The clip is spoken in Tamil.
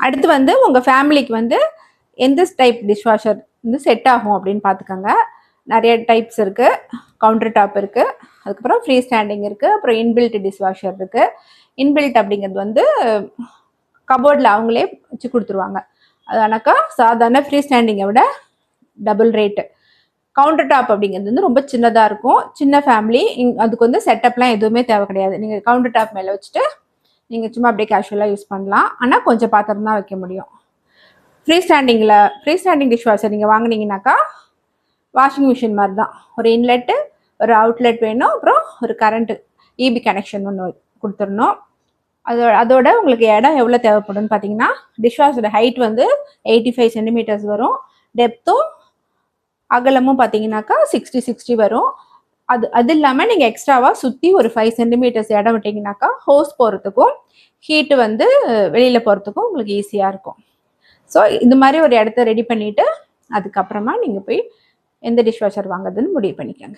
அடுத்து வந்து உங்கள் ஃபேமிலிக்கு வந்து எந்த டைப் டிஷ்வாஷர் வந்து செட் ஆகும் அப்படின்னு பார்த்துக்கோங்க. நிறைய டைப்ஸ் இருக்குது. கவுண்டர் டாப் இருக்குது, அதுக்கப்புறம் ஃப்ரீ ஸ்டாண்டிங் இருக்குது, அப்புறம் இன்பில்ட் டிஷ்வாஷர் இருக்குது. இன்பில்ட் அப்படிங்கிறது வந்து கபோர்டில் அவங்களே வச்சு கொடுத்துருவாங்க. அது ஆனாக்கா சாதாரண ஃப்ரீ ஸ்டாண்டிங்கை விட டபுள் ரேட்டு. கவுண்டர் டாப் அப்படிங்கிறது வந்து ரொம்ப சின்னதாக இருக்கும். சின்ன ஃபேமிலி, அதுக்கு வந்து செட்டப்லாம் எதுவுமே தேவை கிடையாது. நீங்கள் கவுண்டர் டாப் மேலே வச்சுட்டு நீங்கள் சும்மா அப்படியே கேஷுவலாக யூஸ் பண்ணலாம். ஆனால் கொஞ்சம் பாத்திரம் தான் வைக்க முடியும். ஃப்ரீ ஸ்டாண்டிங் டிஷ்வாஷர் நீங்கள் வாங்கினீங்கன்னாக்கா வாஷிங் மிஷின் மாதிரி தான். ஒரு இன்லெட்டு, ஒரு அவுட்லெட் வேணும், அப்புறம் ஒரு கரண்ட்டு இபி கனெக்ஷன் ஒன்று கொடுத்துடணும். அதோட உங்களுக்கு இடம் எவ்வளோ தேவைப்படும்னு பார்த்தீங்கன்னா, டிஷ்வாஷரோட ஹைட் வந்து 85 சென்டிமீட்டர்ஸ் வரும். டெப்த்தும் அகலமும் பார்த்தீங்கன்னாக்கா 60 வரும். அது இல்லாமல் நீங்கள் எக்ஸ்ட்ராவாக சுற்றி ஒரு 5 சென்டிமீட்டர்ஸ் இடம் விட்டிங்கனாக்கா ஹோஸ் போகிறதுக்கும் ஹீட்டு வந்து வெளியில் போகிறதுக்கும் உங்களுக்கு ஈஸியாக இருக்கும். ஸோ இந்த மாதிரி ஒரு இடத்த ரெடி பண்ணிவிட்டு அதுக்கப்புறமா நீங்கள் போய் எந்த டிஷ்வாஷர் வாங்குறதுன்னு முடிவு பண்ணிக்கோங்க.